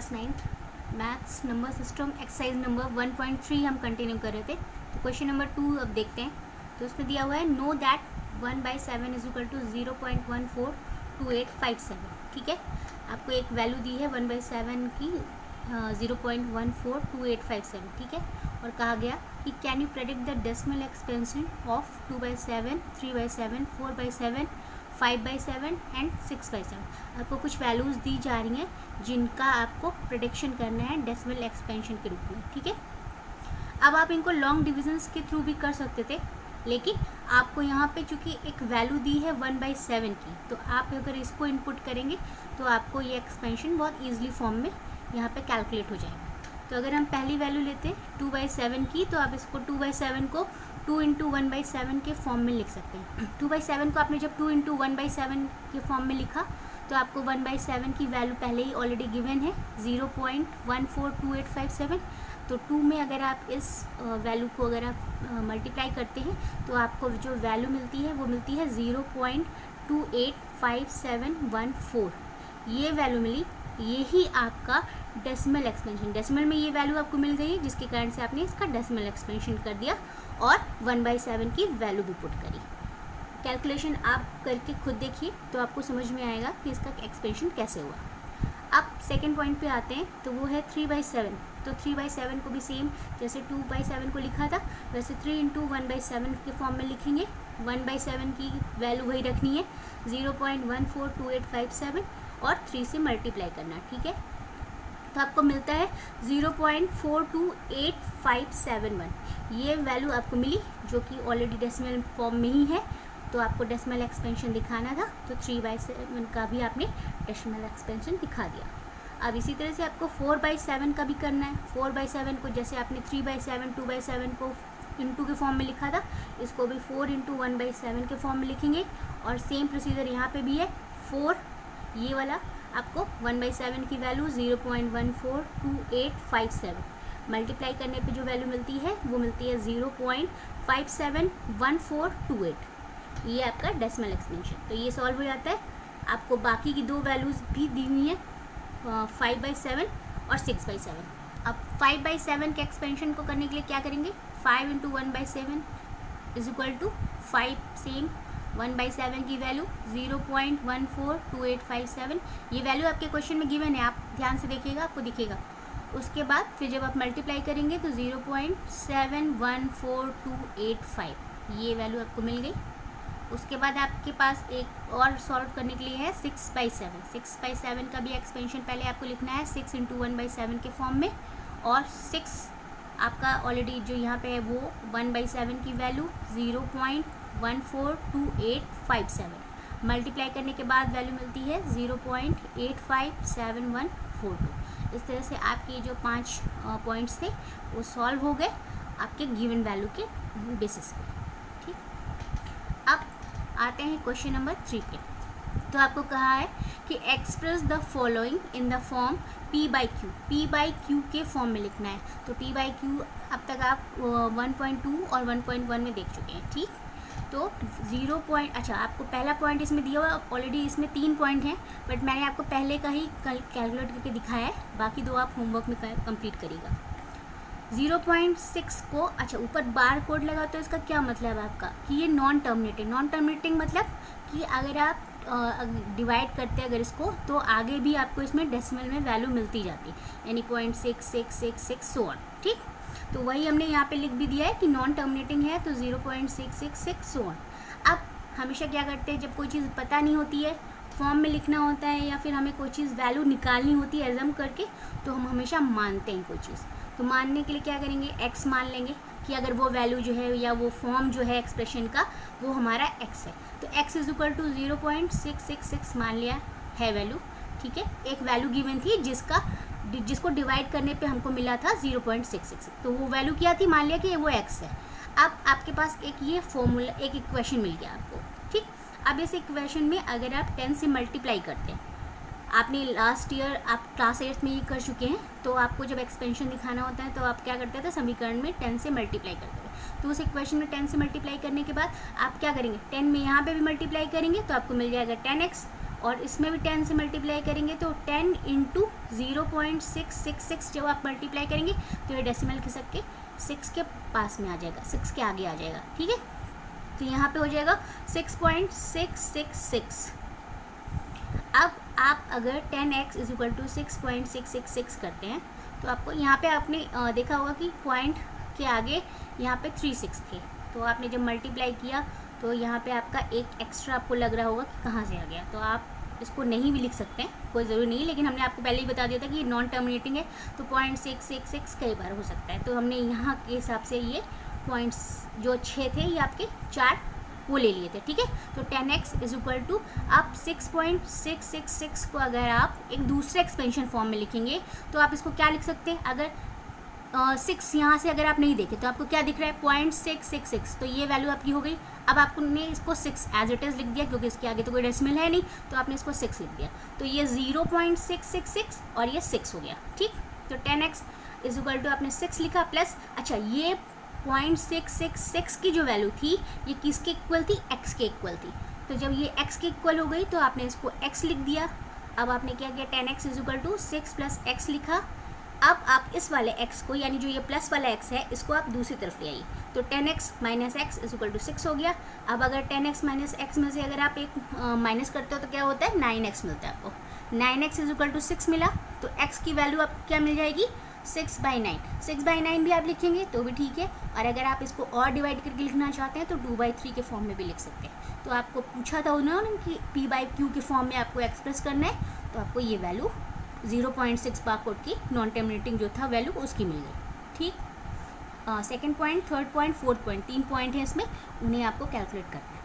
Class 9 maths number system exercise number 1.3 हम continue कर रहे थे। तो क्वेश्चन नंबर 2 अब देखते हैं। तो उसमें दिया हुआ है know that 1/7 is equal to 0.142857। ठीक है, आपको एक वैल्यू दी है 1/7 की 0.142857। ठीक है, और कहा गया कि can you predict the decimal expansion of 2/7, 3/7, 4/7, 5/7 and 6/7। आपको कुछ वैल्यूज़ दी जा रही हैं जिनका आपको प्रेडिक्शन करना है डेसिमल एक्सपेंशन के रूप में। ठीक है, अब आप इनको लॉन्ग डिविजन्स के थ्रू भी कर सकते थे, लेकिन आपको यहाँ पे चूँकि एक वैल्यू दी है 1/7 की, तो आप अगर इसको इनपुट करेंगे तो आपको ये एक्सपेंशन बहुत ईजिली फॉर्म में यहाँ पे कैलकुलेट हो जाएगा। तो अगर हम पहली वैल्यू लेते हैं 2/7 की, तो आप इसको 2/7 को 2 × 1/7 के फॉर्म में लिख सकते हैं। 2/7 को आपने जब 2 × 1/7 के फॉर्म में लिखा तो आपको 1/7 की वैल्यू पहले ही ऑलरेडी गिवन है 0.142857। तो 2 में अगर आप इस वैल्यू को अगर आप मल्टीप्लाई करते हैं तो आपको जो वैल्यू मिलती है वो मिलती है 0.285714। ये वैल्यू मिली, यही आपका डेसिमल एक्सपेंशन, डेसिमल में ये वैल्यू आपको मिल गई है, जिसके कारण से आपने इसका डेसिमल एक्सपेंशन कर दिया और 1/7 की वैल्यू भी पुट करी। कैलकुलेशन आप करके खुद देखिए तो आपको समझ में आएगा कि इसका एक्सपेंशन कैसे हुआ। अब सेकेंड पॉइंट पे आते हैं, तो वो है 3/7। तो 3/7 को भी सेम जैसे 2/7 को लिखा था वैसे 3 × 1/7 के फॉर्म में लिखेंगे। 1/7 की वैल्यू वही रखनी है 0.142857 और 3 से मल्टीप्लाई करना। ठीक है, तो आपको मिलता है 0.428571। ये वैल्यू आपको मिली जो कि ऑलरेडी डेसिमल फॉर्म में ही है। तो आपको डेसिमल एक्सपेंशन दिखाना था तो 3/7 का भी आपने डेसिमल एक्सपेंशन दिखा दिया। अब इसी तरह से आपको 4/7 का भी करना है। 4/7 को जैसे आपने 3/7, 2/7 को इंटू के फॉर्म में लिखा था, इसको भी 4 × 1/7 के फॉर्म में लिखेंगे। और सेम प्रोसीजर यहाँ पे भी है। 4 ये वाला आपको 1/7 की वैल्यू 0.142857 मल्टीप्लाई करने पे जो वैल्यू मिलती है वो मिलती है 0.571428। ये आपका डेसिमल एक्सपेंशन। तो ये सॉल्व हो जाता है। आपको बाकी की दो वैल्यूज़ भी दी हुई हैं 5/7 और 6/7। अब 5/7 के एक्सपेंशन को करने के लिए क्या करेंगे, 5 × 1/7 इज इक्वल टू 5 सेम 1/7 की वैल्यू 0.142857। ये वैल्यू आपके क्वेश्चन में गिवन है, आप ध्यान से देखिएगा आपको दिखेगा। उसके बाद फिर जब आप मल्टीप्लाई करेंगे तो 0.714285 ये वैल्यू आपको मिल गई। उसके बाद आपके पास एक और सॉल्व करने के लिए है 6/7। 6/7 का भी एक्सपेंशन पहले आपको लिखना है 6 × 1/7 के फॉर्म में। और 6 आपका ऑलरेडी जो यहाँ पे है वो 1/7 की वैल्यू 0.142857 मल्टीप्लाई करने के बाद वैल्यू मिलती है 0.857142। इस तरह से आपके जो 5 पॉइंट्स थे वो सॉल्व हो गए आपके गिवन वैल्यू के बेसिस पे। ठीक, अब आते हैं क्वेश्चन नंबर 3 पे। तो आपको कहा है कि express the following in the form P/Q। P/Q के फॉर्म में लिखना है। तो P/Q अब तक आप 1.2 और 1.1 में देख चुके हैं। ठीक, तो 0 पॉइंट, अच्छा आपको पहला पॉइंट इसमें दिया हुआ, ऑलरेडी इसमें 3 पॉइंट हैं, बट मैंने आपको पहले का ही कैलकुलेट करके दिखाया है, बाकी 2 आप होमवर्क में कंप्लीट करिएगा। 0.6 को, अच्छा ऊपर बार कोड लगा तो इसका क्या मतलब है आपका कि ये नॉन टर्मिनेटिंग। नॉन टर्मिनेटिंग मतलब कि अगर आप डिवाइड करते हैं अगर इसको, तो आगे भी आपको इसमें डेसिमल में वैल्यू मिलती जाती है, यानी 0.6666 सो ऑन। ठीक, तो वही हमने यहाँ पे लिख भी दिया है कि नॉन टर्मिनेटिंग है तो 0.666 सो ऑन। अब हमेशा क्या करते हैं, जब कोई चीज़ पता नहीं होती है, फॉर्म में लिखना होता है या फिर हमें कोई चीज़ वैल्यू निकालनी होती है एजम करके, तो हम हमेशा मानते हैं कोई चीज़। तो मानने के लिए क्या करेंगे, x मान लेंगे कि अगर वो वैल्यू जो है या वो फॉर्म जो है एक्सप्रेशन का वो हमारा x है, तो x इज इक्वल टू 0.666 मान लिया है वैल्यू। ठीक है, एक वैल्यू गिवन थी जिसको डिवाइड करने पे हमको मिला था 0.666, तो वो वैल्यू क्या थी, मान लिया कि वो x है। अब आपके पास एक ये फॉर्मूला, एक इक्वेशन मिल गया आपको। ठीक, अब इस इक्वेशन में अगर आप 10 से मल्टीप्लाई करते हैं, आपने लास्ट ईयर आप क्लास 8 में ये कर चुके हैं, तो आपको जब एक्सपेंशन दिखाना होता है तो आप क्या करते थे, समीकरण में 10 से मल्टीप्लाई करते थे। तो उस इक्वेशन में 10 से मल्टीप्लाई करने के बाद आप क्या करेंगे, 10 में यहाँ पे भी मल्टीप्लाई करेंगे तो आपको मिल जाएगा 10x और इसमें भी 10 से मल्टीप्लाई करेंगे तो 10 इंटू 0.666 जब आप मल्टीप्लाई करेंगे तो ये डेसिमल खिसक के 6 के पास में आ जाएगा, 6 के आगे आ जाएगा, ठीक है। तो यहाँ पे हो जाएगा 6.666। अब आप अगर 10x इज इक्वल टू 6.666 करते हैं तो आपको यहाँ पे आपने देखा होगा कि पॉइंट के आगे यहाँ पे 3 6 थे, तो आपने जब मल्टीप्लाई किया तो यहाँ पे आपका एक एक्स्ट्रा आपको लग रहा होगा कि कहाँ से आ गया। तो आप इसको नहीं भी लिख सकते हैं, कोई ज़रूरी नहीं, लेकिन हमने आपको पहले ही बता दिया था कि ये नॉन टर्मिनेटिंग है तो 0.666 कई बार हो सकता है। तो हमने यहाँ के हिसाब से ये पॉइंट्स जो 6 थे ये आपके 4 वो ले लिए थे, ठीक है। तो 10x इज इक्वल टू आप 6.666 को अगर आप एक दूसरे एक्सपेंशन फॉर्म में लिखेंगे तो आप इसको क्या लिख सकते हैं, अगर 6 यहाँ से अगर आप नहीं देखें तो आपको क्या दिख रहा है 0.666, तो ये वैल्यू आपकी हो गई। अब आपको ने इसको 6 एज इट इज़ लिख दिया क्योंकि इसके आगे तो कोई डेसिमल है नहीं, तो आपने इसको 6 लिख दिया, तो ये 0.666 और ये 6 हो गया, ठीक। तो 10x इज इक्वल टू आपने 6 लिखा प्लस, अच्छा ये 0.666 की जो वैल्यू थी ये किसके इक्वल थी, x के इक्वल थी। तो जब ये x के इक्वल हो गई तो आपने इसको x लिख दिया। अब आपने क्या किया 10x is equal to 6 plus x लिखा। अब आप इस वाले x को यानी जो ये प्लस वाला x है इसको आप दूसरी तरफ ले आइए, तो 10x minus X is equal to 6 हो गया। अब अगर 10x माइनस एक्स में से अगर आप एक माइनस करते हो तो क्या होता है 9x मिलता है आपको। 9x इज इक्वल टू 6 मिला, तो x की वैल्यू आपको क्या मिल जाएगी 6/9। 6/9 भी आप लिखेंगे तो भी ठीक है, और अगर आप इसको और डिवाइड करके लिखना चाहते हैं तो 2/3 के फॉर्म में भी लिख सकते हैं। तो आपको पूछा था उन्होंने कि p/q के फॉर्म में आपको एक्सप्रेस करना है, तो आपको ये वैल्यू 0.6 बारकोड की नॉन टर्मिनेटिंग जो था वैल्यू उसकी मिल गई, ठीक। Second point, third point, fourth point, 3 point है इसमें, उन्हें आपको कैलकुलेट करना है।